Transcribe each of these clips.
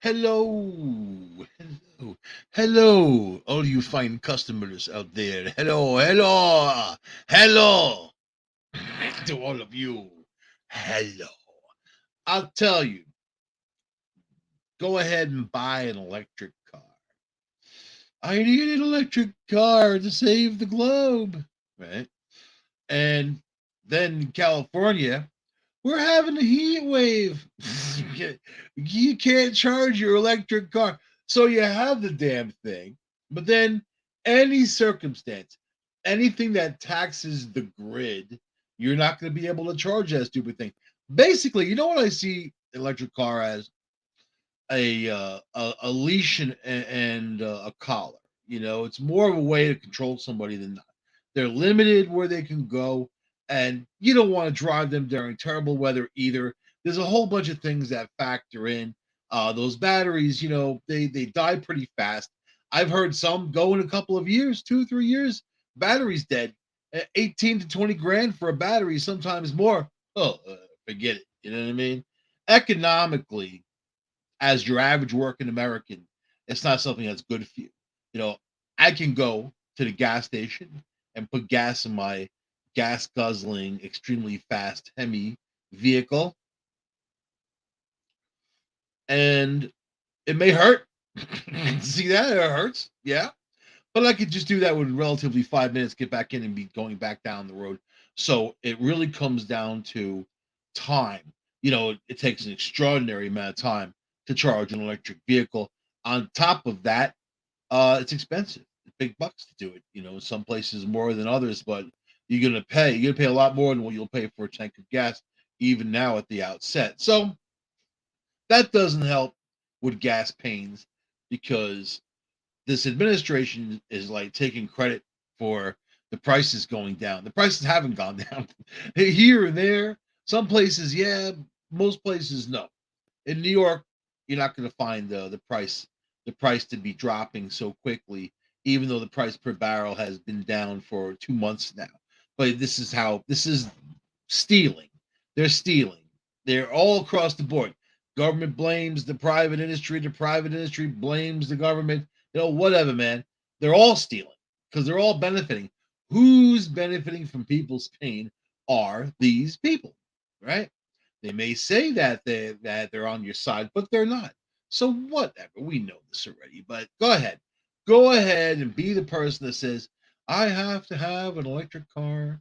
Hello, hello, hello, all you fine customers out there. Hello, hello, hello to all of you. Hello. I'll tell you, go ahead and buy an electric car. I need an electric car to save the globe, right? And then in California, we're having a heat wave. You can't charge your electric car. So you have the damn thing. But then any circumstance, anything that taxes the grid, you're not going to be able to charge that stupid thing. Basically, you know what I see electric car as a leash and a collar. You know, it's more of a way to control somebody than not. They're limited where they can go, and you don't want to drive them during terrible weather either. There's a whole bunch of things that factor in. Those batteries, they die pretty fast. I've heard some go in a couple of years, 2 3 years. Battery's dead. 18 to 20 grand for a battery, sometimes more. Oh, forget it. You know what I mean? Economically, as your average working American, it's not something that's good for you. You know, I can go to the gas station and put gas in my gas guzzling, extremely fast Hemi vehicle, and it may hurt. See that? It hurts. Yeah. But I could just do that with relatively 5 minutes, get back in and be going back down the road. So it really comes down to time. It takes an extraordinary amount of time to charge an electric vehicle. On top of that, it's expensive. It's big bucks to do it. Some places more than others, but you're gonna pay a lot more than what you'll pay for a tank of gas, even now at the outset. So that doesn't help with gas pains because this administration is like taking credit for the prices going down. The prices haven't gone down here and there. Some places, yeah, most places, no. In New York, you're not going to find the price to be dropping so quickly, even though the price per barrel has been down for 2 months now. But this is stealing. They're stealing. They're all across the board. Government blames the private industry. The private industry blames the government. Whatever, man. They're all stealing because they're all benefiting. Who's benefiting from people's pain are these people, right? They may say that they're on your side, but they're not. So whatever. We know this already. But go ahead. Go ahead and be the person that says, I have to have an electric car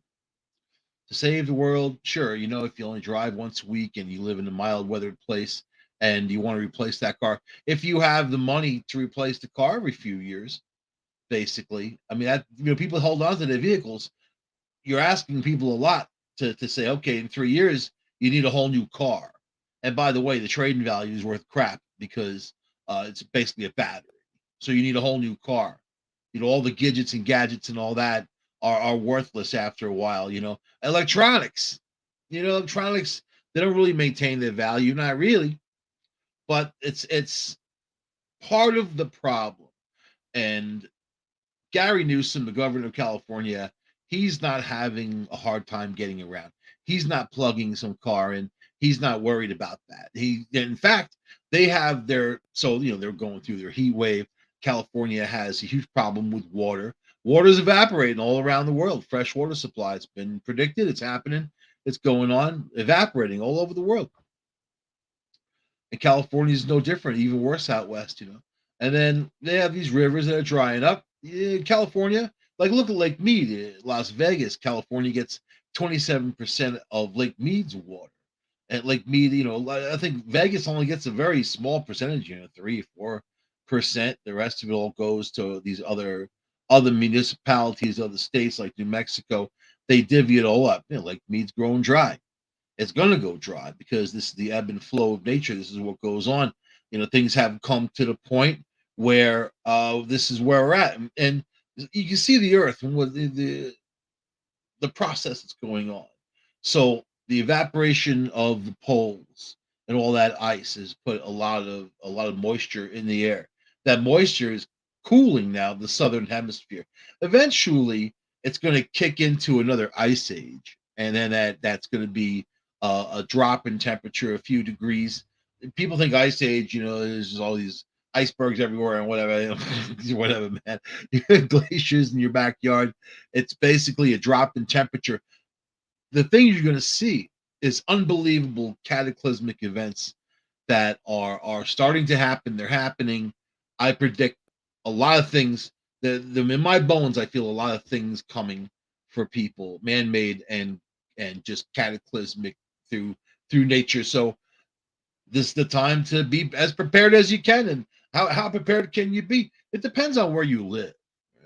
to save the world. Sure, if you only drive once a week and you live in a mild weathered place and you want to replace that car, if you have the money to replace the car every few years, basically, I mean, people hold on to their vehicles. You're asking people a lot to say, okay, in 3 years, you need a whole new car. And by the way, the trading value is worth crap because it's basically a battery. So you need a whole new car. All the gadgets and gadgets and all that are worthless after a while. Electronics, electronics, they don't really maintain their value, not really, but it's part of the problem. And Gary Newsom, the governor of California, he's not having a hard time getting around. He's not plugging some car in. He's not worried about that. In fact, they have they're going through their heat wave. California has a huge problem with water. Water's evaporating all around the world. Fresh water supply. It's been predicted. It's happening. It's going on, evaporating all over the world. And California is no different, even worse out west. And then they have these rivers that are drying up. In California, like look at Lake Mead, Las Vegas, California gets 27% of Lake Mead's water. At Lake Mead, I think Vegas only gets a very small percentage, 3 4%. The rest of it all goes to these other municipalities, other states like New Mexico. They divvy it all up. Lake Mead's growing dry. It's going to go dry because this is the ebb and flow of nature. This is what goes on. Things have come to the point where this is where we're at, and you can see the earth and what the process that's going on. So the evaporation of the poles and all that ice has put a lot of moisture in the air. That moisture is cooling now the southern hemisphere. Eventually, it's going to kick into another ice age, and then that's going to be a drop in temperature, a few degrees. people think Ice Age, there's just all these icebergs everywhere and whatever, whatever, man. Glaciers in your backyard. It's basically a drop in temperature. The thing you're going to see is unbelievable cataclysmic events that are starting to happen. They're happening. I predict a lot of things. In my bones, I feel a lot of things coming for people, man-made and just cataclysmic through nature. So this is the time to be as prepared as you can. And how prepared can you be? It depends on where you live.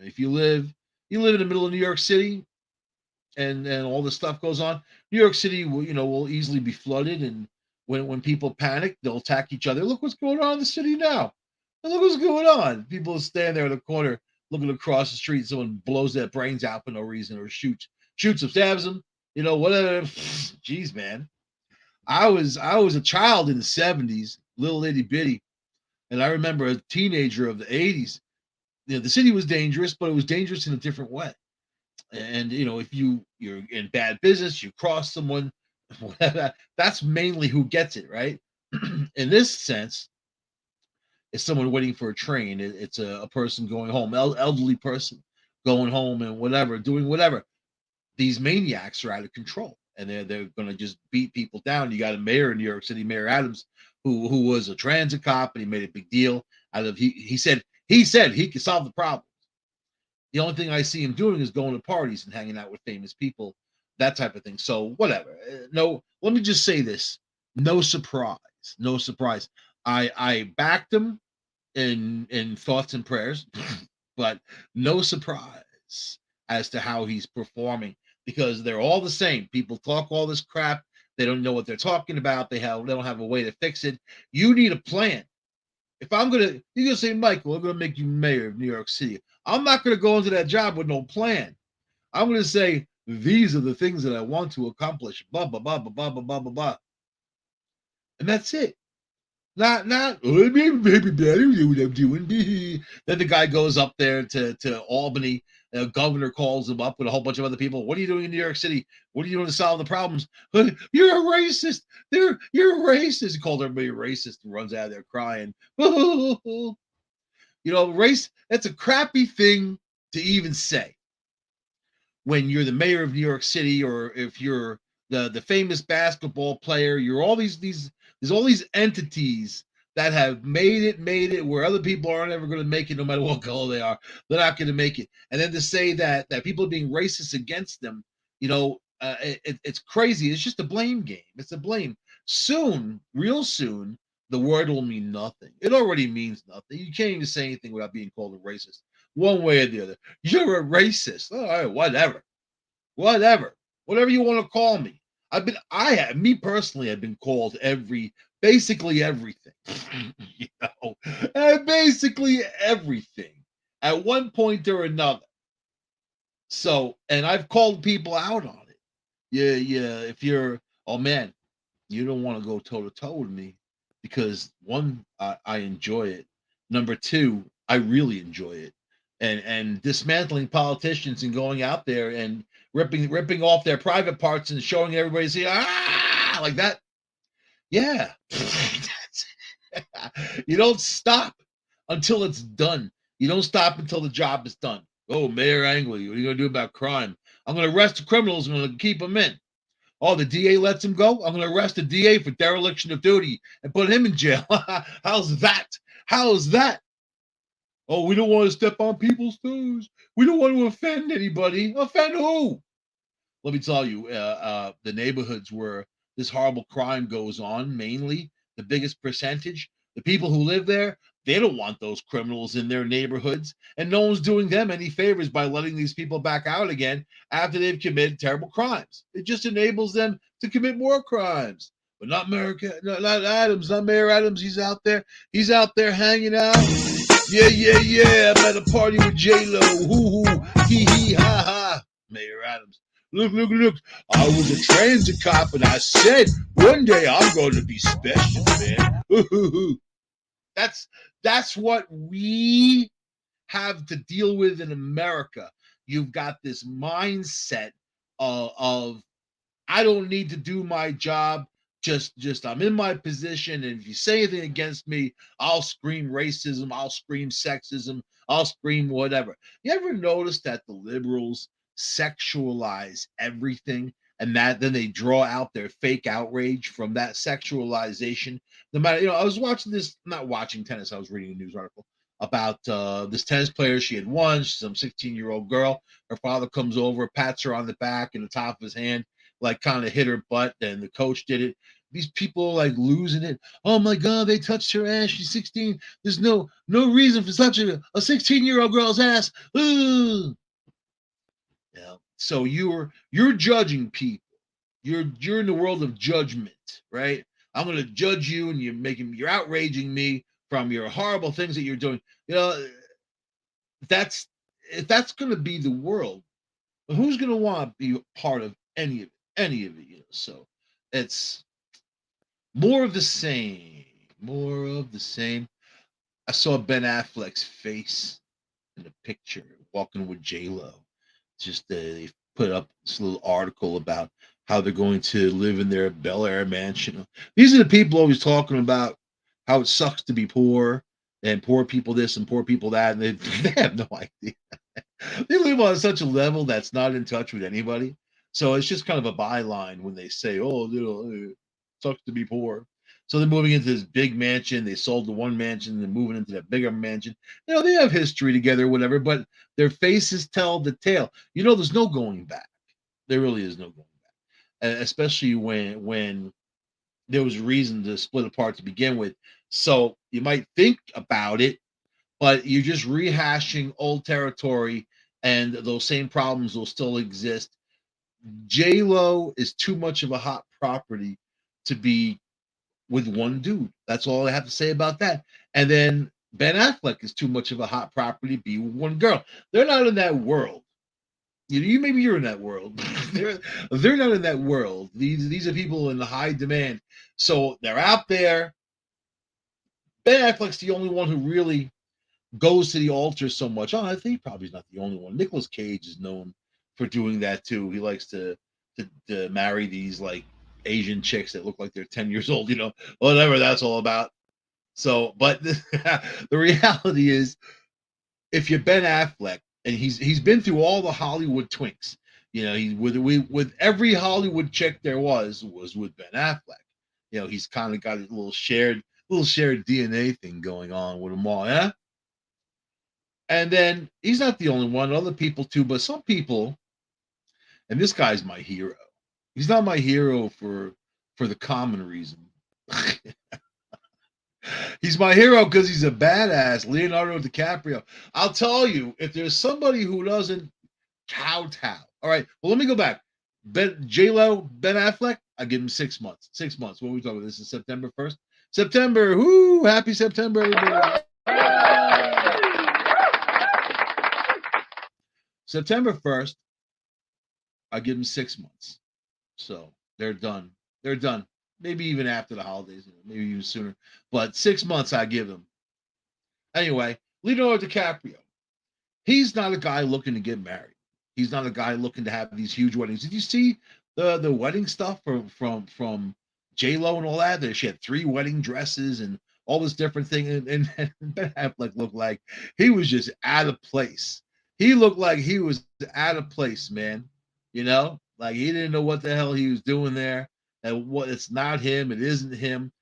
If you live in the middle of New York City, and all this stuff goes on, New York City will easily be flooded. And when people panic, they'll attack each other. Look what's going on in the city now. And look what's going on. People stand there in the corner looking across the street. Someone blows their brains out for no reason, or shoots them, stabs them. Whatever. Jeez, man. I was a child in the 70s, little itty bitty, and I remember a teenager of the 80s. The city was dangerous, but it was dangerous in a different way. And if you're in bad business, you cross someone, that's mainly who gets it, right? In this sense, it's someone waiting for a train. It's a person going home, elderly person going home, and whatever, doing whatever. These maniacs are out of control, and they're going to just beat people down. You got a mayor in New York City, Mayor Adams, who was a transit cop, and he made a big deal out of he said he could solve the problem. The only thing I see him doing is going to parties and hanging out with famous people, that type of thing. So whatever. No, let me just say this: no surprise, no surprise. I backed him in thoughts and prayers, but no surprise as to how he's performing, because they're all the same. People talk all this crap. They don't know what they're talking about. They don't have a way to fix it. You need a plan. If you're gonna say, Michael, I'm gonna make you mayor of New York City. I'm not gonna go into that job with no plan. I'm gonna say these are the things that I want to accomplish. Blah blah blah blah blah blah blah blah blah, and that's it. Not maybe better do what I'm doing. Then the guy goes up there to Albany. The governor calls him up with a whole bunch of other people. What are you doing in New York City? What are you doing to solve the problems? You're a racist. You're a racist. He called everybody a racist and runs out of there crying. Race, that's a crappy thing to even say when you're the mayor of New York City, or if you're the famous basketball player. You're all there's all these entities that have made it where other people aren't ever going to make it, no matter what color they are. They're not going to make it. And then to say that people are being racist against them, it's crazy. It's just a blame game. It's a blame. Soon, real soon, the word will mean nothing. It already means nothing. You can't even say anything without being called a racist, one way or the other. You're a racist. All right, whatever, whatever you want to call me. Me personally, have been called basically everything, basically everything at one point or another. So, and I've called people out on it. Yeah. If you're, oh man, you don't want to go toe to toe with me, because one, I enjoy it. Number two, I really enjoy it. And dismantling politicians and going out there and ripping off their private parts and showing everybody, see, like that. Yeah. You don't stop until it's done. You don't stop until the job is done. Oh, Mayor Angley, what are you going to do about crime? I'm going to arrest the criminals. I'm going to keep them in. Oh, the DA lets him go? I'm going to arrest the DA for dereliction of duty and put him in jail. How's that? How's that? Oh, we don't want to step on people's toes. We don't want to offend anybody. Offend who? Let me tell you, the neighborhoods where this horrible crime goes on, mainly the biggest percentage, the people who live there, they don't want those criminals in their neighborhoods, and no one's doing them any favors by letting these people back out again after they've committed terrible crimes. It just enables them to commit more crimes. But not not Adams, not Mayor Adams. He's out there hanging out. Yeah. I'm at a party with J-Lo. Hoo hoo, hee ha ha. Mayor Adams. Look. I was a transit cop, and I said one day I'm going to be special, man. That's what we have to deal with in America. You've got this mindset of I don't need to do my job just I'm in my position, and if you say anything against me, I'll scream racism, I'll scream sexism, I'll scream whatever. You ever notice that the liberals sexualize everything, and that then they draw out their fake outrage from that sexualization? No matter, I was watching this, not watching tennis, I was reading a news article about this tennis player. She had won. She's some 16-year-old girl. Her father comes over, pats her on the back and the top of his hand, like kind of hit her butt, and the coach did it. These people like losing it. Oh my God, they touched her ass. She's 16. There's no reason for touching a 16-year-old girl's ass. Ugh. Yeah. So you're judging people. You're in the world of judgment, right? I'm gonna judge you, and you're outraging me from your horrible things that you're doing. That's if that's gonna be the world, who's gonna want to be part of any of it? Any of it, So it's more of the same. More of the same. I saw Ben Affleck's face in the picture walking with J Lo. Just they put up this little article about how they're going to live in their Bel Air mansion. These are the people always talking about how it sucks to be poor, and poor people this and poor people that, and they have no idea. They live on such a level that's not in touch with anybody. So it's just kind of a byline when they say, "Oh, it sucks to be poor." So they're moving into this big mansion. They sold the one mansion, they're moving into that bigger mansion. They have history together, whatever, but their faces tell the tale. There's no going back. There really is no going back, especially when there was a reason to split apart to begin with. So you might think about it, but you're just rehashing old territory, and those same problems will still exist. J Lo is too much of a hot property to be with one dude. That's all I have to say about that. And then Ben Affleck is too much of a hot property to be with one girl. They're not in that world. You maybe you're in that world. they're not in that world. These are people in high demand, so they're out there. Ben Affleck's the only one who really goes to the altar so much. Oh, I think probably not the only one. Nicolas Cage is known for doing that too. He likes to marry these like Asian chicks that look like they're 10 years old, whatever that's all about. So, but the reality is, if you're Ben Affleck, and he's been through all the Hollywood twinks, he's with every Hollywood chick there was with Ben Affleck. He's kind of got a little shared DNA thing going on with them all, yeah. And then he's not the only one, other people too, but some people, and this guy's my hero. He's not my hero for the common reason. He's my hero because he's a badass, Leonardo DiCaprio. I'll tell you, if there's somebody who doesn't kowtow. All right, well, let me go back. J Lo, Ben Affleck, I give him 6 months. 6 months. What are we talking about? This is September 1st. September. Whoo! Happy September, everybody. September 1st, I give them 6 months. So they're done. They're done. Maybe even after the holidays, maybe even sooner. But 6 months I give them. Anyway, Leonardo DiCaprio. He's not a guy looking to get married. He's not a guy looking to have these huge weddings. Did you see the wedding stuff from J Lo and all that? She had 3 wedding dresses and all this different thing, and Ben Affleck looked like he was just out of place. He looked like he was out of place, man. Like he didn't know what the hell he was doing there. And what it's not him, it isn't him.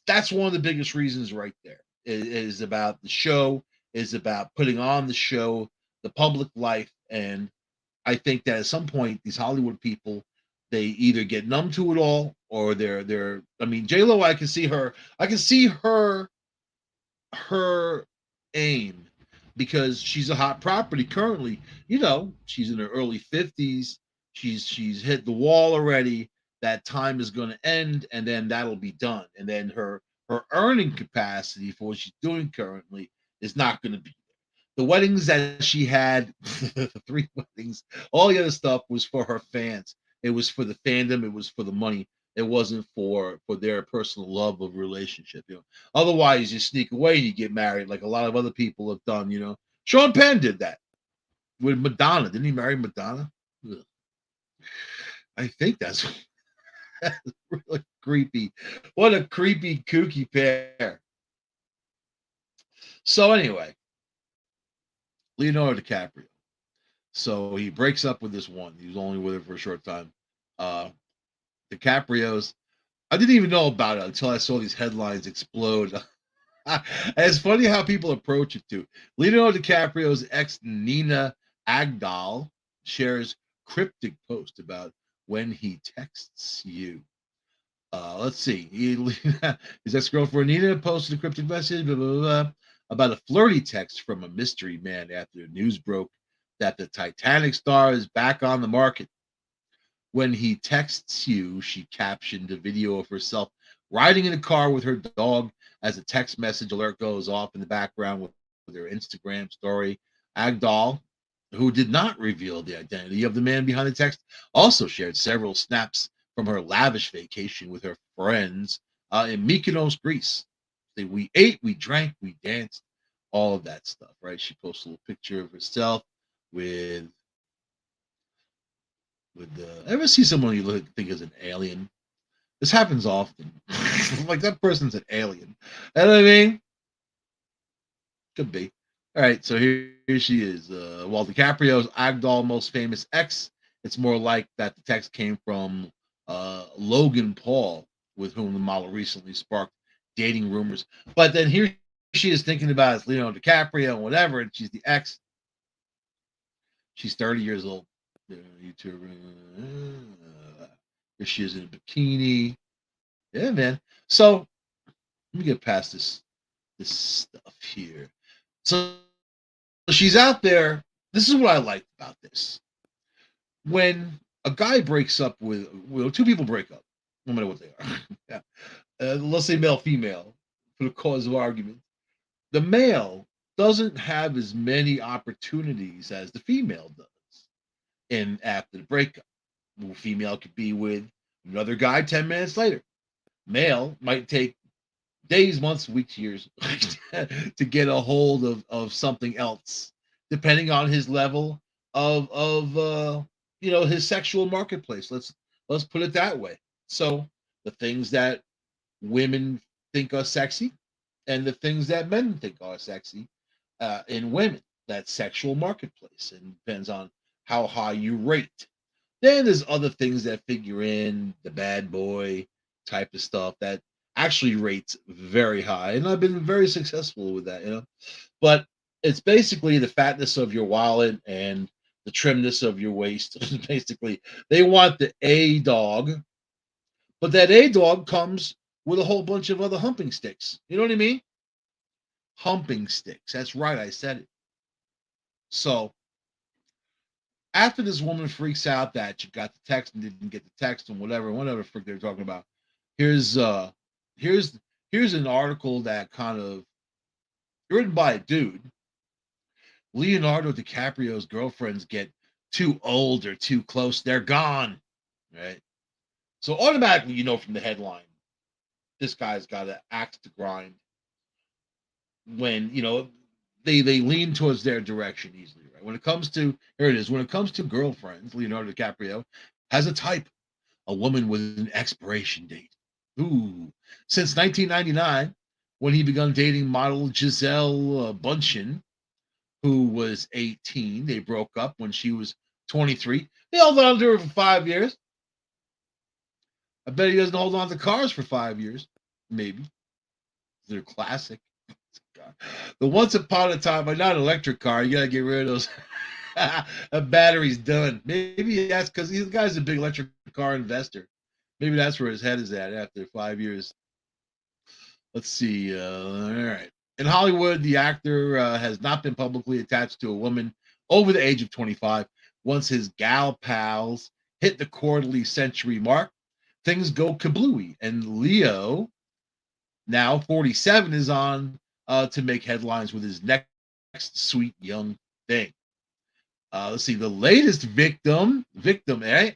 That's one of the biggest reasons right there. It is about the show, is about putting on the show, the public life. And I think that at some point these Hollywood people, they either get numb to it all, or they're I mean, J Lo, I can see her aim, because she's a hot property currently. She's in her early 50s. She's hit the wall already. That time is going to end, and then that'll be done. And then her earning capacity for what she's doing currently is not going to be there. The weddings that she had, the 3 weddings, all the other stuff was for her fans. It was for the fandom. It was for the money. It wasn't for their personal love of relationship. Otherwise, you sneak away and you get married, like a lot of other people have done. Sean Penn did that with Madonna. Didn't he marry Madonna? Ugh. I think that's Really creepy. What a creepy, kooky pair. So anyway, Leonardo DiCaprio. So he breaks up with this one. He was only with her for a short time. Uh DiCaprio's. I didn't even know about it until I saw these headlines explode. It's funny how people approach it too. Leonardo DiCaprio's ex Nina Agdal shares cryptic post about when he texts you. Let's see. His ex-girlfriend Nina posted a cryptic message blah, blah, blah, about a flirty text from a mystery man after the news broke that the Titanic star is back on the market. When he texts you, she captioned a video of herself riding in a car with her dog as a text message alert goes off in the background with her Instagram story. Agdal, who did not reveal the identity of the man behind the text, also shared several snaps from her lavish vacation with her friends in Mykonos, Greece. We ate, we drank, we danced, all of that stuff, right? She posted a little picture of herself with ever see someone you think is an alien? This happens often. Like that person's an alien. You know what I mean? Could be. All right, so here she is. While DiCaprio's Agdal most famous ex, it's more like that the text came from Logan Paul, with whom the model recently sparked dating rumors. But then here she is thinking about it's Leonardo DiCaprio and whatever, and she's the ex. She's 30 years old. YouTuber. Here she is in a bikini. Yeah, man. So let me get past this stuff here. So she's out there. This is what I like about this. When a guy breaks up with, well, two people break up, no matter what they are. Yeah. Let's say male, female, for the cause of argument. The male doesn't have as many opportunities as the female does. And after the breakup, female could be with another guy 10 minutes later. Male might take days, months, weeks, years to get a hold of something else, depending on his level of his sexual marketplace. Let's put it that way. So the things that women think are sexy and the things that men think are sexy in women, that sexual marketplace, and depends on how high you rate. Then there's other things that figure in, the bad boy type of stuff that actually rates very high. And I've been very successful with that. But it's basically the fatness of your wallet and the trimness of your waist. Basically, they want the A dog, but that A dog comes with a whole bunch of other humping sticks. You know what I mean? Humping sticks. That's right. I said it. So after this woman freaks out that she got the text and didn't get the text and whatever frick they're talking about, here's here's here's an article that kind of written by a dude. Leonardo DiCaprio's girlfriends get too old or too close, they're gone. Right. So automatically you know from the headline, this guy's got an axe to grind when they lean towards their direction easily, right? When it comes to here it is, when it comes to girlfriends, Leonardo DiCaprio has a type, a woman with an expiration date. Ooh, since 1999, when he began dating model Giselle Bundchen, who was 18. They broke up when she was 23. He held on to her for 5 years. I bet he doesn't hold on to cars for 5 years. Maybe. They're classic. God. The once upon a time, but not an electric car. You got to get rid of those. A battery's done. Maybe that's because the guy's a big electric car investor. Maybe that's where his head is at after 5 years. Let's see. All right. In Hollywood, the actor has not been publicly attached to a woman over the age of 25. Once his gal pals hit the quarterly century mark, things go kablooey. And Leo, now 47, is on to make headlines with his next sweet young thing. Let's see. The latest victim, eh?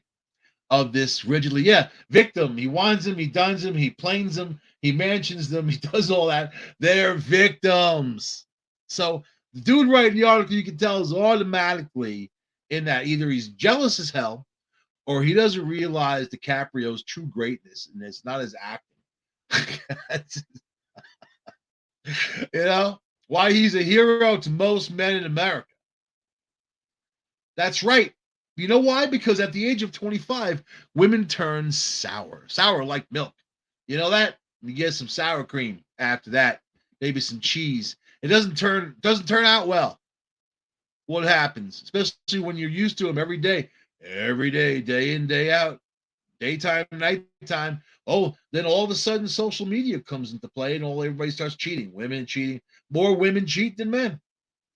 Of this rigidly, yeah, victim. He wines them, he duns them, he planes them, he mansions them, he does all that. They're victims. So the dude writing the article, you can tell, is automatically in that either he's jealous as hell or he doesn't realize DiCaprio's true greatness, and it's not his acting. You know why he's a hero to most men in America. That's right. You know why? Because at the age of 25, women turn sour, sour like milk. You know that? You get some sour cream after that, maybe some cheese. It doesn't turn out well. What happens, especially when you're used to them every day in, day out, daytime, nighttime. Oh, then all of a sudden social media comes into play and everybody starts cheating. Women cheating. More women cheat than men.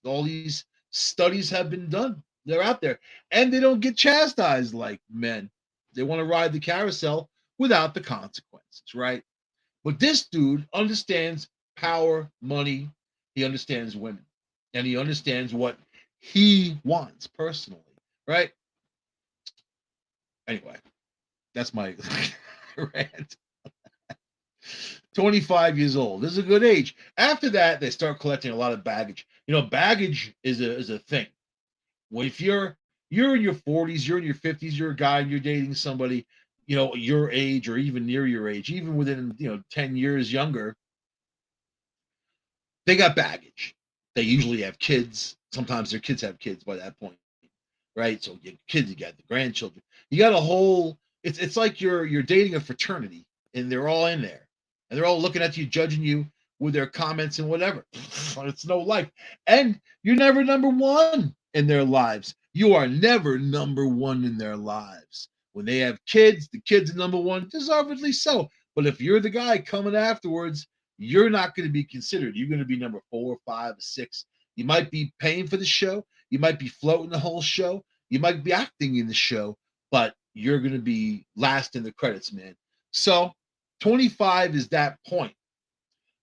All these studies have been done. They're out there. And they don't get chastised like men. They want to ride the carousel without the consequences, right? But this dude understands power, money. He understands women. And he understands what he wants personally, right? Anyway, that's my rant. 25 years old. This is a good age. After that, they start collecting a lot of baggage. Baggage is a thing. Well, if you're in your 40s, you're in your 50s, you're a guy and you're dating somebody, your age or even near your age, even within 10 years younger, they got baggage. They usually have kids. Sometimes their kids have kids by that point, right? So you kids, you got the grandchildren. You got a whole. It's like you're dating a fraternity, and they're all in there, and they're all looking at you, judging you with their comments and whatever. It's no life, and you're never number one in their lives. You are never number one in their lives. When they have kids, the kids are number one, deservedly so. But if you're the guy coming afterwards, you're not going to be considered. You're going to be number 4, 5, 6. You might be paying for the show. You might be floating the whole show. You might be acting in the show, but you're going to be last in the credits, man. So 25 is that point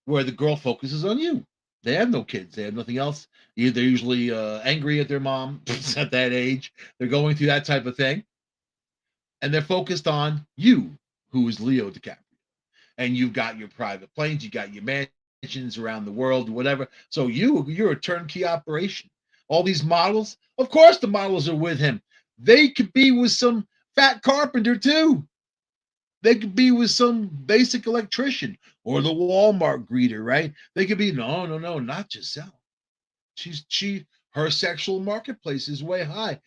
where the girl focuses on you. They have no kids. They have nothing else. They're usually angry at their mom at that age. They're going through that type of thing. And they're focused on you, who is Leo DiCaprio. And you've got your private planes, you got your mansions around the world, whatever. So you're a turnkey operation. All these models, of course, the models are with him. They could be with some fat carpenter too. They could be with some basic electrician or the Walmart greeter, right? They could be no, not Giselle. Her sexual marketplace is way high.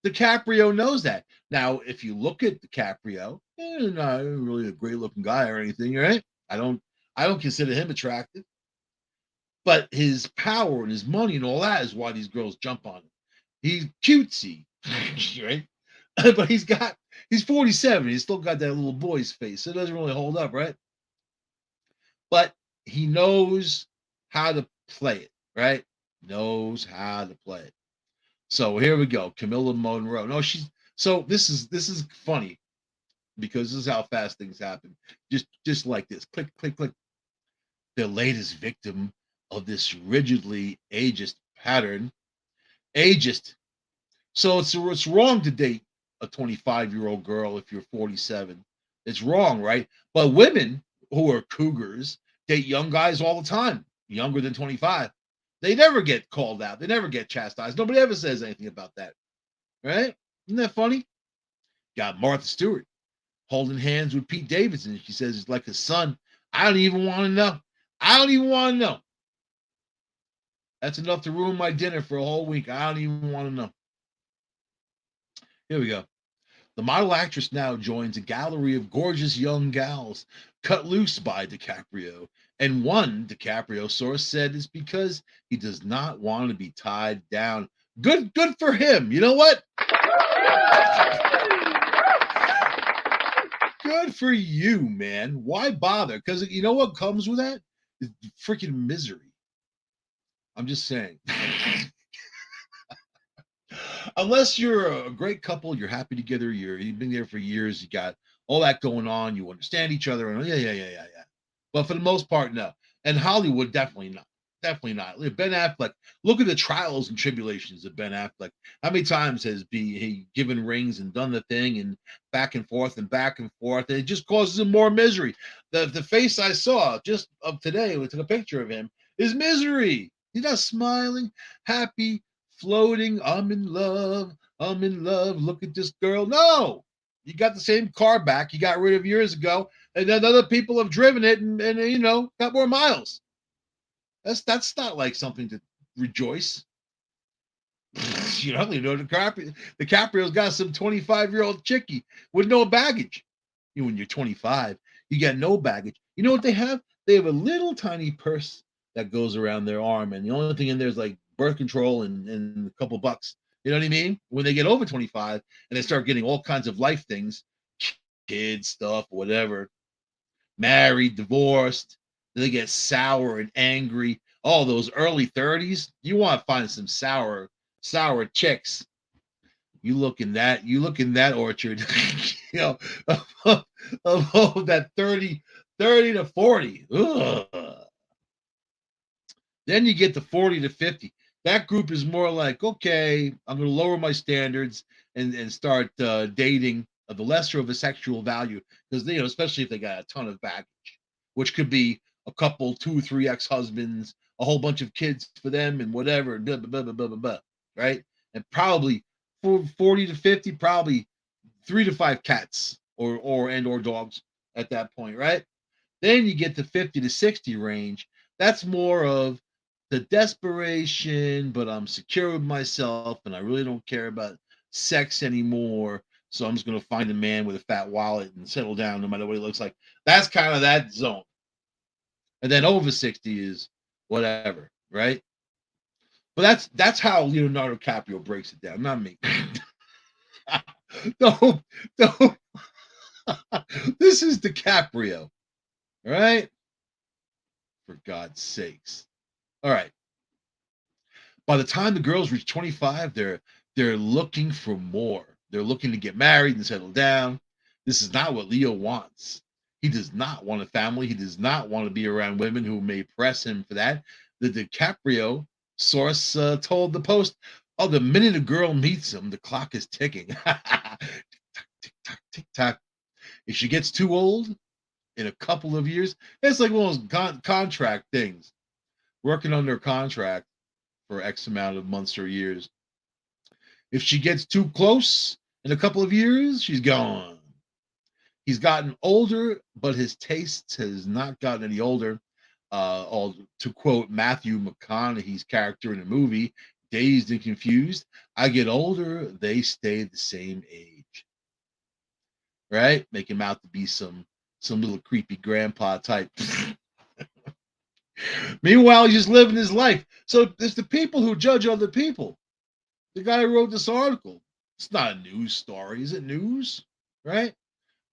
DiCaprio knows that. Now, if you look at DiCaprio, not really a great looking guy or anything, right? I don't consider him attractive. But his power and his money and all that is why these girls jump on him. He's cutesy, right? But he's 47. He's still got that little boy's face. So it doesn't really hold up, right? But he knows how to play it, right? Knows how to play it. So here we go. Camilla Monroe. No, this is funny because this is how fast things happen. Just like this. Click, click, click. The latest victim of this rigidly ageist pattern. Ageist. So it's wrong to date a 25-year-old girl if you're 47. It's wrong, right? But women who are cougars date young guys all the time, younger than 25. They never get called out. They never get chastised. Nobody ever says anything about that, right? Isn't that funny? Got Martha Stewart holding hands with Pete Davidson. She says it's like a son. I don't even want to know. I don't even want to know. That's enough to ruin my dinner for a whole week. I don't even want to know. Here we go. The model actress now joins a gallery of gorgeous young gals cut loose by DiCaprio. And one DiCaprio source said it's because he does not want to be tied down. Good for him. You know what? Good for you, man. Why bother? Because you know what comes with that? Is freaking misery. I'm just saying. Unless you're a great couple, you're happy together, you've been there for years, you got all that going on, you understand each other, and yeah. But for the most part, no. And Hollywood, definitely not. Definitely not. Ben Affleck, look at the trials and tribulations of Ben Affleck. How many times has he given rings and done the thing and back and forth and back and forth? And it just causes him more misery. The face I saw just of today, we took a picture of him, is misery. He's not smiling, happy, floating. I'm in love. Look at this girl. No, You got the same car back you got rid of years ago, and then other people have driven it and got more miles. That's not like something to rejoice. DiCaprio's got some 25-year-old chickie with no baggage. When you're 25, you got no baggage. You know what they have? They have a little tiny purse that goes around their arm, and the only thing in there is like birth control and a couple bucks. You know what I mean? When they get over 25 and they start getting all kinds of life things, kids stuff, whatever, married, divorced, they get sour and angry. All those early 30s, you want to find some sour chicks. You look in that orchard, of that 30 to 40. Ugh. Then you get to 40 to 50. That group is more like, okay, I'm going to lower my standards and start dating the lesser of a sexual value, because especially if they got a ton of baggage, which could be a couple, 2-3 ex-husbands, a whole bunch of kids for them, and whatever, blah, blah, blah, blah, blah, blah, right? And probably 40 to 50, probably 3 to 5 cats or dogs at that point, right? Then you get to 50 to 60 range. That's more of the desperation, but I'm secure with myself and I really don't care about sex anymore. So I'm just going to find a man with a fat wallet and settle down no matter what he looks like. That's kind of that zone. And then over 60 is whatever, right? But that's how Leonardo DiCaprio breaks it down, not me. don't. This is DiCaprio, right? For God's sakes. All right. By the time the girls reach 25, they're looking for more. They're looking to get married and settle down. This is not what Leo wants. He does not want a family. He does not want to be around women who may press him for that. The DiCaprio source told the Post, "Oh, the minute a girl meets him, the clock is ticking. Tick tock, tick tock, tick tock. If she gets too old in a couple of years, it's like one of those contract things. Working under a contract for X amount of months or years. If she gets too close in a couple of years, she's gone." He's gotten older, but his taste has not gotten any older. To quote Matthew McConaughey's character in the movie, Dazed and Confused, "I get older, they stay the same age." Right? Make him out to be some little creepy grandpa type. Meanwhile, he's just living his life. So it's the people who judge other people. The guy who wrote this article. It's not a news story. Is it news? Right?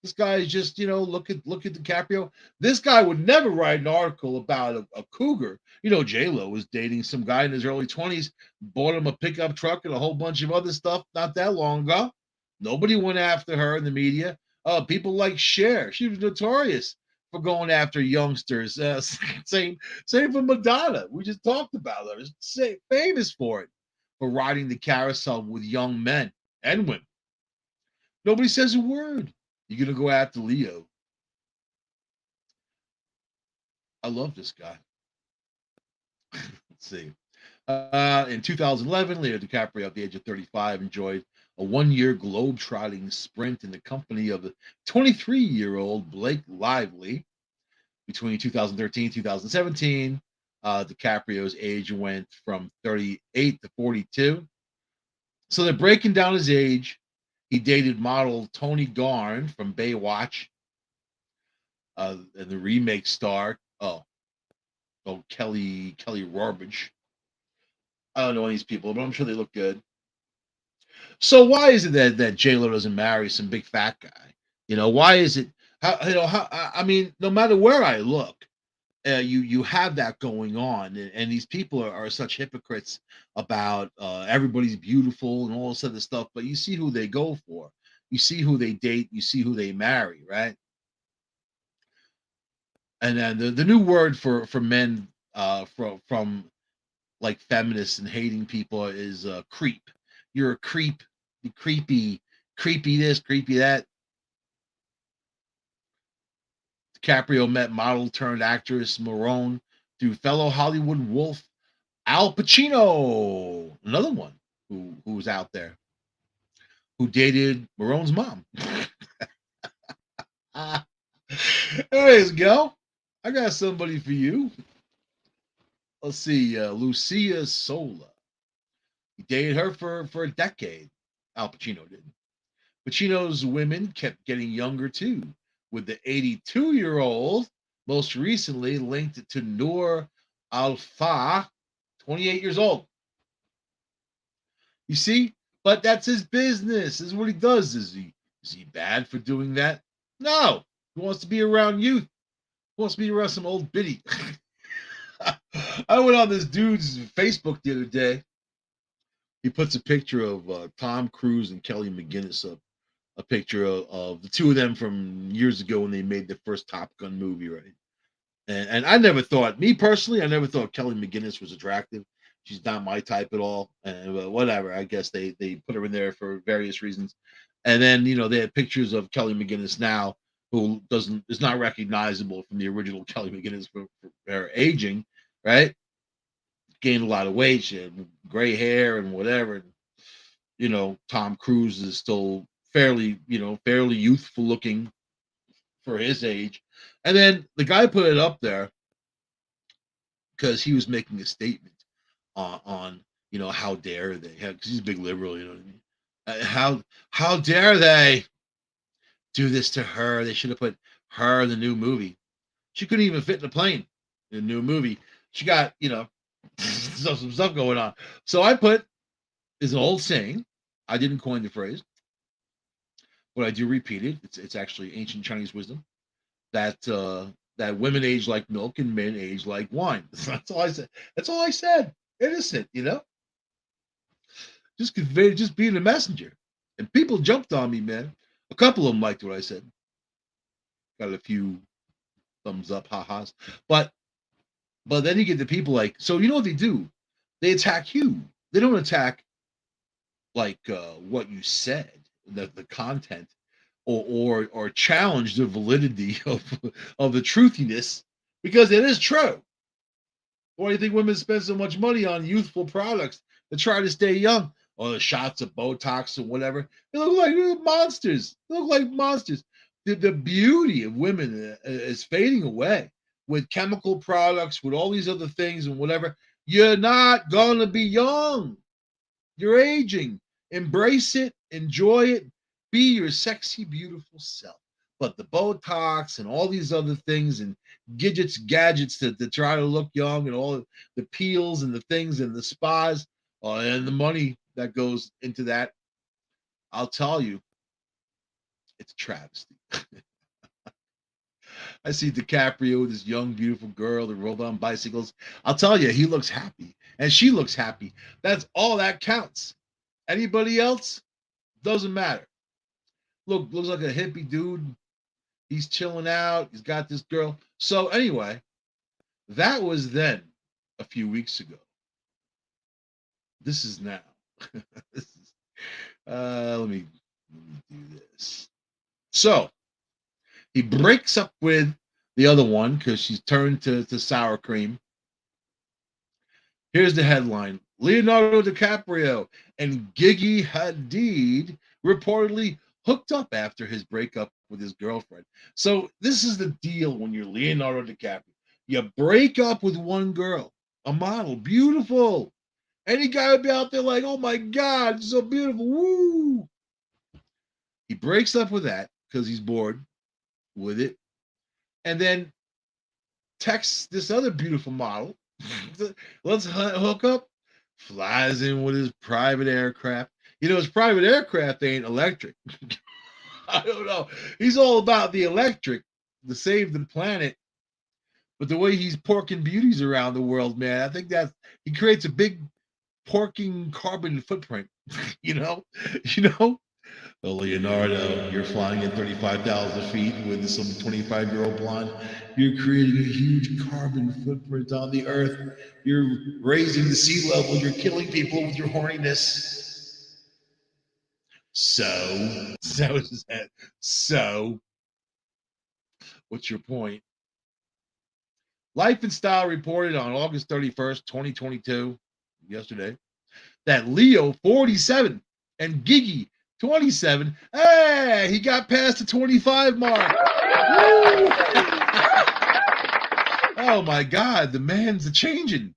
This guy is just, look at DiCaprio. This guy would never write an article about a cougar. J-Lo was dating some guy in his early 20s, bought him a pickup truck and a whole bunch of other stuff not that long ago. Nobody went after her in the media. People like Cher. She was notorious for going after youngsters. Same for Madonna. We just talked about her. Famous for it, for riding the carousel with young men and women. Nobody says a word. You're going to go after Leo. I love this guy. Let's see. In 2011, Leo DiCaprio, at the age of 35, enjoyed a one-year globe-trotting sprint in the company of the 23-year-old Blake Lively. Between 2013 and 2017, DiCaprio's age went from 38 to 42. So they're breaking down his age. He dated model Toni Garn from Baywatch, and the remake star, Kelly Routledge. I don't know any of these people, but I'm sure they look good. So why is it that J-Lo doesn't marry some big fat guy? Why is it? I mean, no matter where I look, you have that going on, and these people are such hypocrites about everybody's beautiful and all this other stuff. But you see who they go for, you see who they date, you see who they marry, right? And then the new word for men from like feminists and hating people is creep. You're a creep, you creepy this, creepy that. DiCaprio met model turned actress Marone through fellow Hollywood wolf Al Pacino, another one who was out there, who dated Marone's mom. Anyways, Gal, I got somebody for you. Let's see, Lucia Sola. He dated her for a decade. Al Pacino did. Pacino's women kept getting younger too, with the 82-year-old most recently linked to Noor Al-Fa, 28 years old. You see, but that's his business. This is what he does. Is he bad for doing that? No. He wants to be around youth. He wants to be around some old biddy. I went on this dude's Facebook the other day. He puts a picture of Tom Cruise and Kelly McGinnis up, a picture of the two of them from years ago when they made the first Top Gun movie, right? And I never thought, me personally, I never thought Kelly McGinnis was attractive. She's not my type at all. And whatever, I guess they put her in there for various reasons. And then they had pictures of Kelly McGinnis now, who is not recognizable from the original Kelly McGinnis for her aging, right? Gained a lot of weight, she had gray hair and whatever. Tom Cruise is still fairly youthful looking for his age. And then the guy put it up there because he was making a statement on how dare they, because he's a big liberal, you know what I mean? How dare they do this to her? They should have put her in the new movie. She couldn't even fit in the plane in the new movie. She got some stuff going on. So I put, is an old saying. I didn't coin the phrase, but I do repeat it. It's actually ancient Chinese wisdom that women age like milk and men age like wine. That's all I said. That's all I said. Innocent, just convey, just being a messenger. And people jumped on me, man. A couple of them liked what I said. Got a few thumbs up, ha-has. But then you get the people like, so you know what they do? They attack you. They don't attack like what you said, the content, or challenge the validity of the truthiness, because it is true. Why do you think women spend so much money on youthful products to try to stay young? Or the shots of Botox or whatever. They look like monsters. They look like monsters. The beauty of women is fading away with chemical products, with all these other things and whatever. You're not going to be young. You're aging. Embrace it. Enjoy it. Be your sexy, beautiful self. But the Botox and all these other things and gadgets to try to look young, and all the peels and the things and the spas and the money that goes into that, I'll tell you, it's a travesty. I see DiCaprio with this young, beautiful girl that rolled on bicycles. I'll tell you, he looks happy and she looks happy. That's all that counts. Anybody else? Doesn't matter. Looks like a hippie dude. He's chilling out. He's got this girl. So anyway, that was then a few weeks ago. This is now. This is, let me do this. So he breaks up with the other one because she's turned to sour cream. Here's the headline: Leonardo DiCaprio and Gigi Hadid reportedly hooked up after his breakup with his girlfriend. So this is the deal when you're Leonardo DiCaprio. You break up with one girl, a model, beautiful. Any guy would be out there like, oh my God, so beautiful. Woo! He breaks up with that because he's bored with it. And then texts this other beautiful model. Let's hook up. Flies in with his private aircraft. His private aircraft ain't electric. I don't know. He's all about the electric to save the planet. But the way he's porking beauties around the world, man, I think that he creates a big porking carbon footprint. Oh, Leonardo, you're flying at 35,000 feet with some 25-year-old blonde. You're creating a huge carbon footprint on the earth. You're raising the sea level. You're killing people with your horniness. So, what's your point? Life and Style reported on August 31st, 2022, yesterday, that Leo, 47, and Gigi, 27, hey, he got past the 25 mark. Woo! Oh my God, the man's a changing.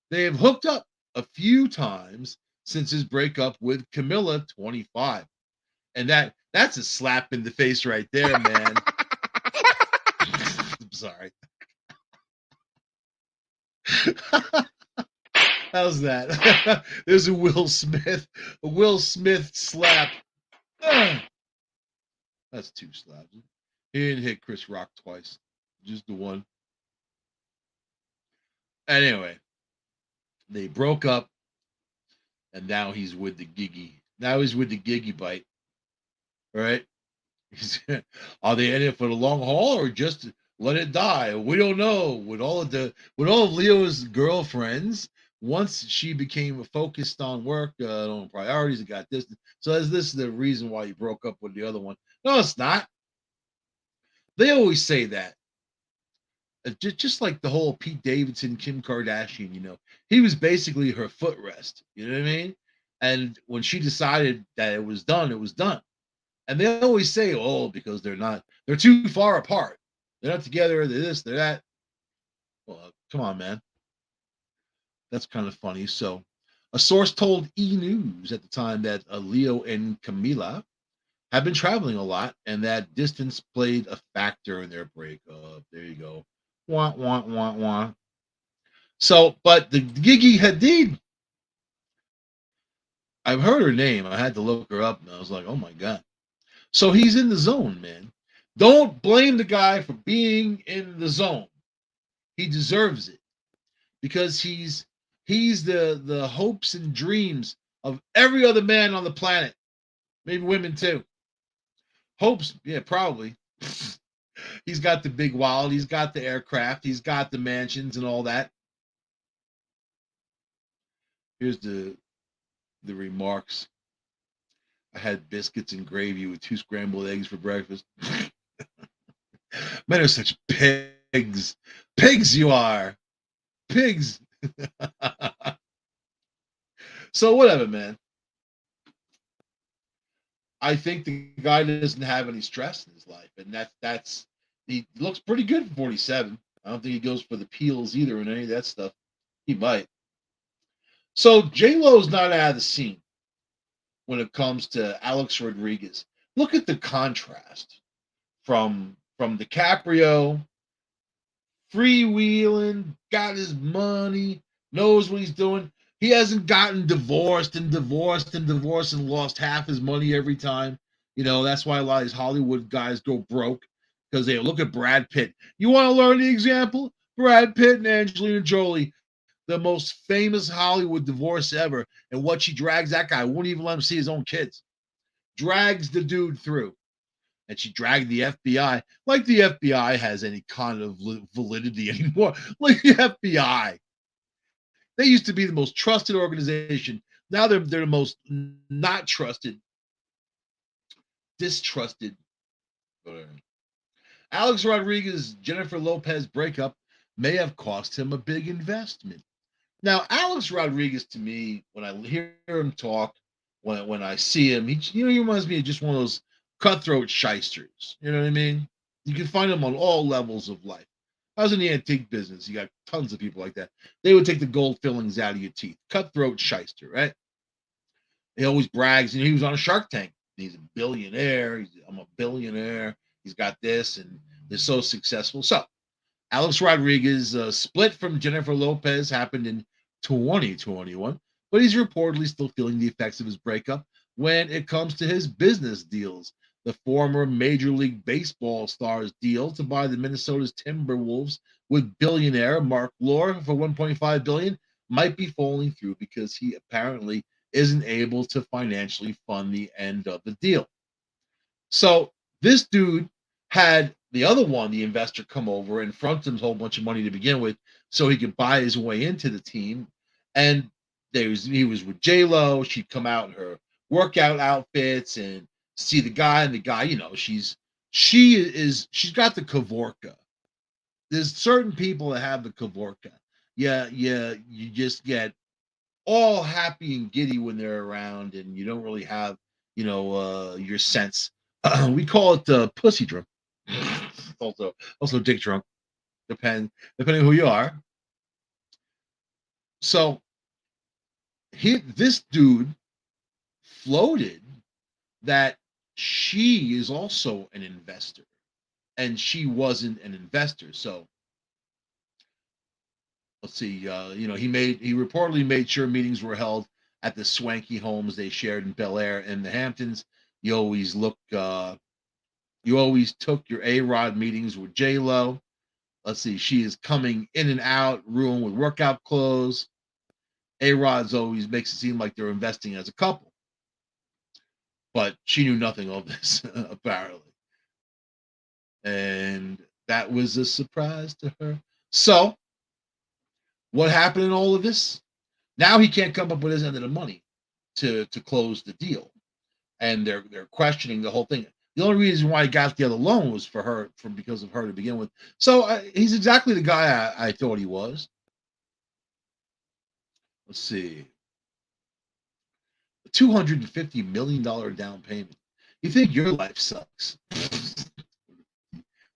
They have hooked up a few times since his breakup with Camilla 25. And that's a slap in the face right there, man. I'm sorry. How's that? There's a Will Smith slap. That's two slaps. He didn't hit Chris Rock twice, just the one. Anyway, they broke up, and now he's with the Giggy. Now he's with the Giggy bite. Right? Are they in it for the long haul or just let it die? We don't know. With all of Leo's girlfriends, once she became focused on work, on priorities, and got this. So is this the reason why he broke up with the other one? No, it's not. They always say that. Just like the whole Pete Davidson, Kim Kardashian, he was basically her footrest. You know what I mean? And when she decided that it was done, it was done. And they always say, oh, because they're too far apart. They're not together, they're this, they're that. Well, come on, man. That's kind of funny. So, a source told E! News at the time that Leo and Camila have been traveling a lot and that distance played a factor in their breakup. There you go. Wah, wah, wah, wah. So, but the Gigi Hadid, I've heard her name. I had to look her up and I was like, oh my God. So he's in the zone, man. Don't blame the guy for being in the zone. He deserves it because he's the hopes and dreams of every other man on the planet. Maybe women too. Hopes, yeah, probably. He's got the big wallet, he's got the aircraft, he's got the mansions and all that. Here's the remarks. I had biscuits and gravy with 2 scrambled eggs for breakfast. Men are such pigs. Pigs you are. Pigs. So whatever, man. I think the guy doesn't have any stress in his life, and that's he looks pretty good for 47. I don't think he goes for the peels either and any of that stuff. He might. So J Lo's not out of the scene when it comes to Alex Rodriguez. Look at the contrast from DiCaprio, freewheeling, got his money, knows what he's doing. He hasn't gotten divorced and divorced and divorced and lost half his money every time. That's why a lot of these Hollywood guys go broke because they look at Brad Pitt. You want to learn the example? Brad Pitt and Angelina Jolie, the most famous Hollywood divorce ever. And what she drags that guy, won't even let him see his own kids. Drags the dude through. And she dragged the FBI, like the FBI has any kind of validity anymore. Like the FBI. They used to be the most trusted organization. Now they're the most not trusted, distrusted. Alex Rodriguez, Jennifer Lopez breakup may have cost him a big investment. Now, Alex Rodriguez, to me, when I hear him talk, when I see him, he reminds me of just one of those cutthroat shysters. You know what I mean? You can find them on all levels of life. I was in the antique business. You got tons of people like that. They would take the gold fillings out of your teeth. Cutthroat shyster, right? He always brags. He was on a Shark Tank. He's a billionaire. I'm a billionaire. He's got this, and they're so successful. So, Alex Rodriguez split from Jennifer Lopez happened in 2021, but he's reportedly still feeling the effects of his breakup when it comes to his business deals. The former Major League Baseball star's deal to buy the Minnesota's Timberwolves with billionaire Mark Lore for $1.5 billion might be falling through because he apparently isn't able to financially fund the end of the deal. So this dude had the other one, the investor, come over and front him a whole bunch of money to begin with so he could buy his way into the team. And he was with J-Lo. She'd come out in her workout outfits and see the guy, and the guy, she's got the Kavorka. There's certain people that have the Kavorka. Yeah, you just get all happy and giddy when they're around, and you don't really have, your sense We call it pussy drunk. Also dick drunk. Depending who you are. So this dude floated that she is also an investor, and she wasn't an investor. So let's see. He reportedly made sure meetings were held at the swanky homes they shared in Bel Air and the Hamptons. You always look. You always took your A Rod meetings with J Lo. Let's see. She is coming in and out room with workout clothes. A Rod's always makes it seem like they're investing as a couple, but she knew nothing of this apparently, and that was a surprise to her. So what happened in all of this? Now he can't come up with his end of the money to close the deal, and they're questioning the whole thing. The only reason why he got the other loan was because of her to begin with. So he's exactly the guy I thought he was. Let's see, a $250 million down payment. You think your life sucks? $1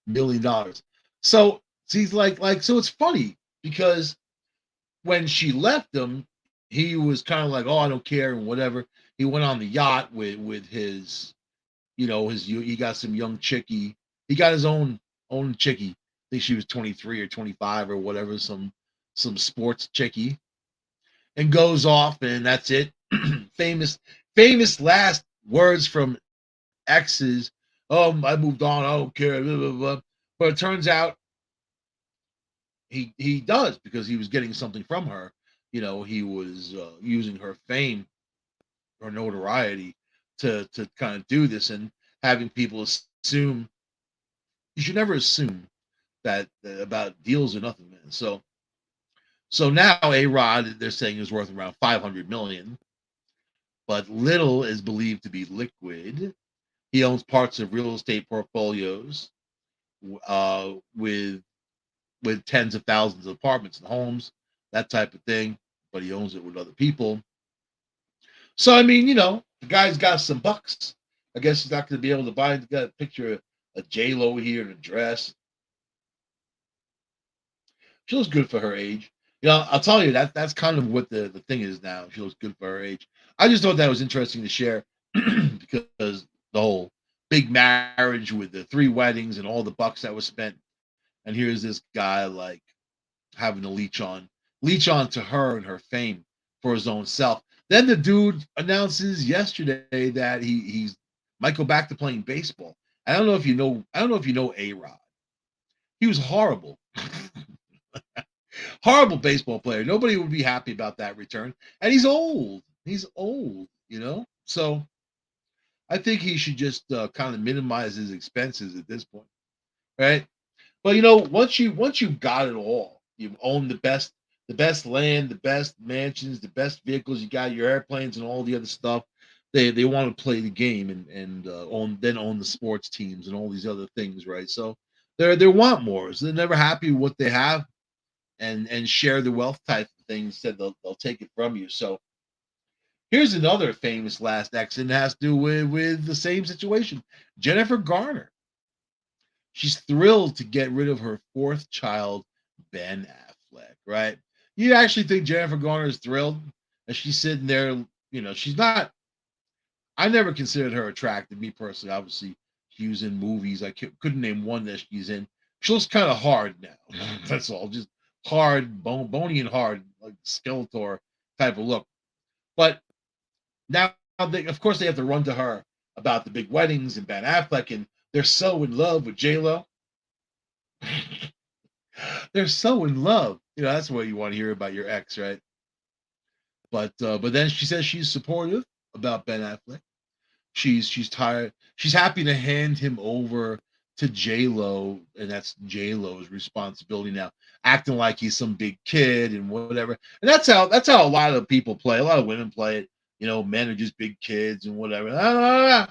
million. So he's so it's funny because when she left him, he was kind of like, "Oh, I don't care," and whatever. He went on the yacht with his, he got some young chickie. He got his own chickie. I think she was 23 or 25 or whatever, some sports chickie, and goes off, and that's it. Famous last words from exes. Oh, I moved on. I don't care. Blah, blah, blah. But it turns out he does, because he was getting something from her. He was using her fame or notoriety to kind of do this, and having people assume. You should never assume that about deals or nothing, man. So now A Rod, they're saying, is worth around 500 million, but little is believed to be liquid. He owns parts of real estate portfolios with tens of thousands of apartments and homes, that type of thing. But he owns it with other people. So I mean, the guy's got some bucks. I guess he's not going to be able to buy. Got a picture of a J Lo here in a dress. She looks good for her age. I'll tell you that's kind of what the thing is now. She looks good for her age. I just thought that was interesting to share because the whole big marriage with the 3 weddings and all the bucks that was spent, and here's this guy like having to leech on to her and her fame for his own self. Then the dude announces yesterday that he's might go back to playing baseball. I don't know if you know. I don't know if you know A Rod. He was horrible, horrible baseball player. Nobody would be happy about that return. And he's old. He's old. So I think he should just kind of minimize his expenses at this point, right? But once you got it all, you own the best land, the best mansions, the best vehicles. You got your airplanes and all the other stuff. They want to play the game and own the sports teams and all these other things, right? So they want more. So they're never happy with what they have, and share the wealth type of thing. Instead, they'll take it from you. So here's another famous last exit, and it has to do with the same situation. Jennifer Garner. She's thrilled to get rid of her fourth child, Ben Affleck, right? You actually think Jennifer Garner is thrilled? And she's sitting there, she's not. I never considered her attractive, me personally. Obviously, she was in movies. I couldn't name one that she's in. She looks kind of hard now. That's all. Just hard, bony and hard, like Skeletor type of look. But now, of course, they have to run to her about the big weddings and Ben Affleck, and they're so in love with J Lo. They're so in love. That's what you want to hear about your ex, right? But then she says she's supportive about Ben Affleck. She's tired. She's happy to hand him over to J Lo, and that's J Lo's responsibility now, acting like he's some big kid and whatever. And that's how a lot of people play. A lot of women play it. Men are just big kids and whatever.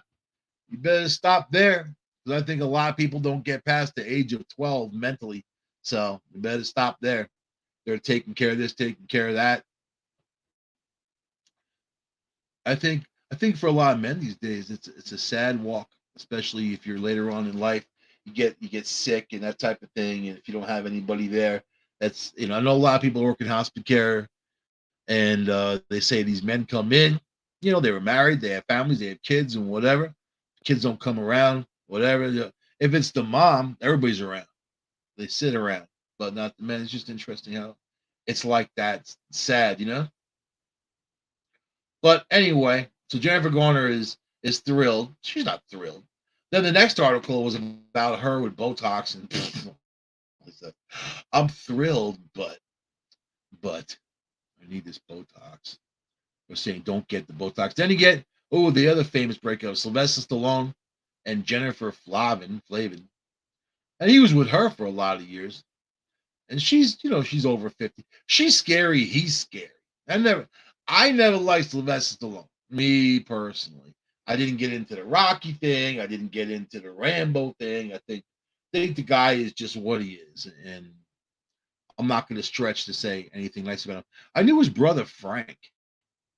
You better stop there, because I think a lot of people don't get past the age of 12 mentally. So you better stop there. They're taking care of this, taking care of that. I think for a lot of men these days, it's a sad walk, especially if you're later on in life. You get sick and that type of thing, and if you don't have anybody there, that's I know a lot of people work in hospice care, and they say these men come in, they were married, they have families, they have kids, and whatever. Kids don't come around, whatever. If it's the mom, everybody's around. They sit around, but not the men. It's just interesting how it's like that. It's sad. But anyway, so Jennifer Garner is thrilled. She's not thrilled. Then the next article was about her with Botox and I'm thrilled, but I need this Botox. They're saying don't get the Botox. Then you get the other famous breakup, Sylvester Stallone and Jennifer Flavin, and he was with her for a lot of years. And she's over 50. She's scary. He's scary. I never liked Sylvester Stallone. Me personally, I didn't get into the Rocky thing. I didn't get into the Rambo thing. I think the guy is just what he is, and I'm not going to stretch to say anything nice about him. I knew his brother Frank.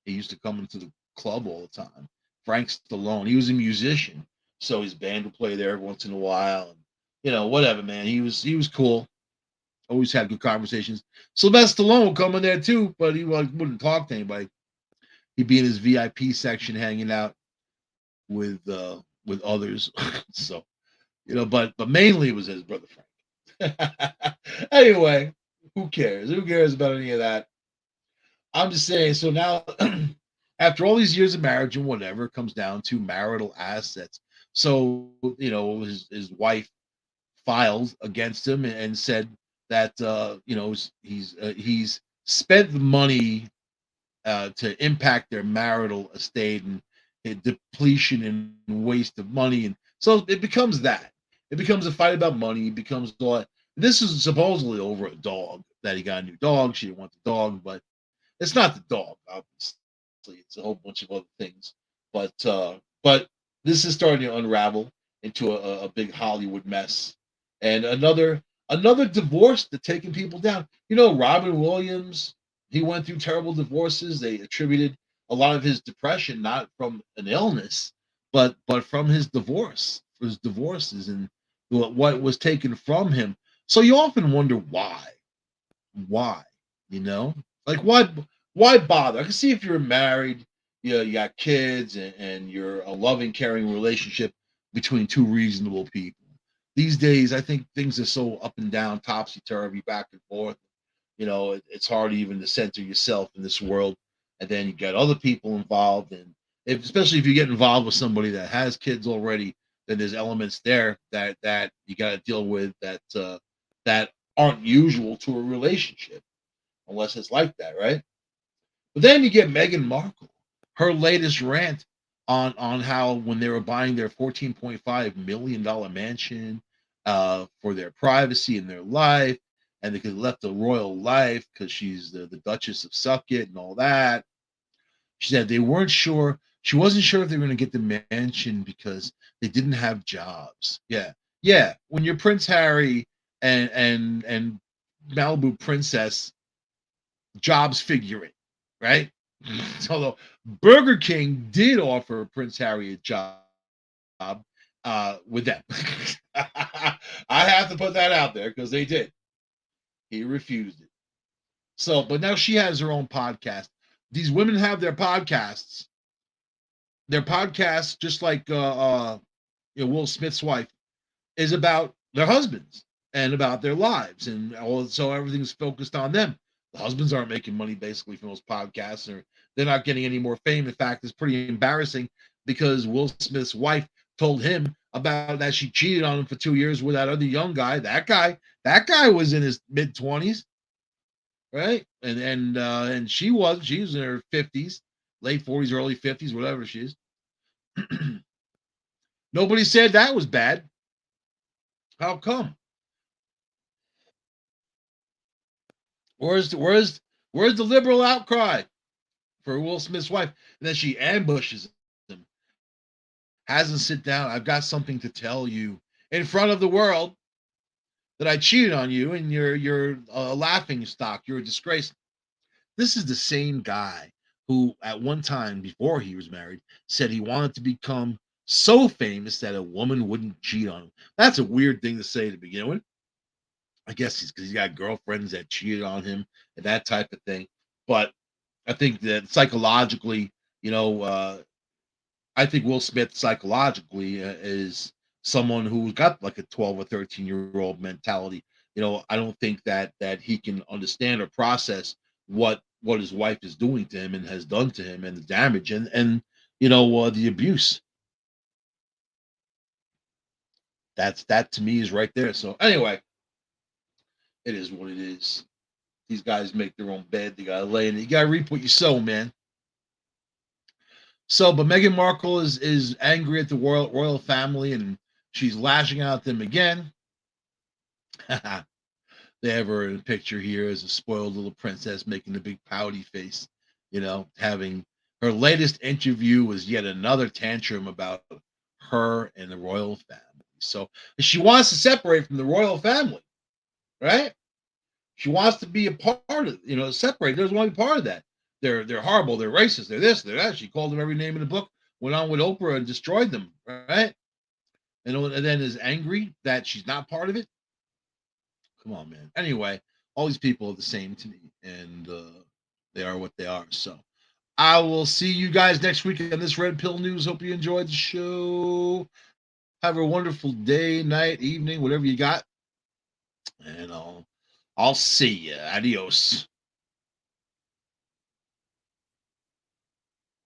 He used to come into the club all the time. Frank Stallone. He was a musician, so his band would play there every once in a while. And, whatever, man. He was cool. Always had good conversations. Sylvester Stallone would come in there too, but he wouldn't talk to anybody. He'd be in his VIP section hanging out with others. So, but mainly it was his brother Frank. Anyway, who cares? Who cares about any of that? I'm just saying. So now, after all these years of marriage and whatever, it comes down to marital assets. So his wife filed against him and said that he's spent the money to impact their marital estate and depletion and waste of money, and so it becomes that. It becomes a fight about money. It becomes all that. This is supposedly over a dog, that he got a new dog. She didn't want the dog, but it's not the dog, obviously. It's a whole bunch of other things. But this is starting to unravel into a big Hollywood mess. And another divorce that's taking people down. Robin Williams, he went through terrible divorces. They attributed a lot of his depression not from an illness, but from his divorces and what was taken from him. So you often wonder why, you know, like why bother? I can see if you're married, you got kids, and you're a loving, caring relationship between two reasonable people. These days, I think things are so up and down, topsy turvy, back and forth. It's hard even to center yourself in this world, and then you got other people involved, and especially if you get involved with somebody that has kids already, then there's elements there that you got to deal with that aren't usual to a relationship, unless it's like that, right? But then you get Meghan Markle, her latest rant on how when they were buying their $14.5 million mansion for their privacy and their life, and they could have left a royal life because she's the Duchess of Sucket and all that. She said they weren't sure. She wasn't sure if they were going to get the mansion because they didn't have jobs. Yeah, yeah. When you're Prince Harry and Malibu Princess, jobs figure it, right? Although Burger King did offer Prince Harry a job with them. I have to put that out there because they did. He refused it. So, but now she has her own podcast. These women have their podcasts. Their podcasts, just like Will Smith's wife, is about their husbands and about their lives, and so everything's focused on them. The husbands aren't making money basically from those podcasts, or they're not getting any more fame. In fact, it's pretty embarrassing because Will Smith's wife told him about that she cheated on him for 2 years with that other young guy. That guy was in his mid-20s, right? And she was in her 50s, late 40s, early 50s, whatever she is. Nobody said that was bad. How come? Where's the liberal outcry for Will Smith's wife? And then she ambushes him, has him sit down. I've got something to tell you in front of the world, that I cheated on you, and you're a laughing stock. You're a disgrace. This is the same guy who, at one time before he was married, said he wanted to become So famous that a woman wouldn't cheat on him. That's a weird thing to say to begin with. I guess he's because he's got girlfriends that cheated on him and that type of thing. But I think that psychologically, you know, I think Will Smith psychologically is someone who's got like a 12 or 13-year-old mentality. I don't think that he can understand or process what his wife is doing to him and has done to him, and the damage and the abuse. That to me is right there. So anyway, it is what it is. These guys make their own bed. They gotta lay in it. You gotta reap what you sow, man. So, but Meghan Markle is angry at the royal family, and she's lashing out at them again. They have her in a picture here as a spoiled little princess making a big pouty face, having her latest interview was yet another tantrum about her and the royal family. So she wants to separate from the royal family, right? She wants to be a part of, separate. Doesn't want to be part of that. They're horrible. They're racist. They're this. They're that. She called them every name in the book. Went on with Oprah and destroyed them. Right? And then is angry that she's not part of it. Come on, man. Anyway, all these people are the same to me, and they are what they are. So I will see you guys next week on this Red Pill News. Hope you enjoyed the show. Have a wonderful day, night, evening, whatever you got, and I'll see you. Adios.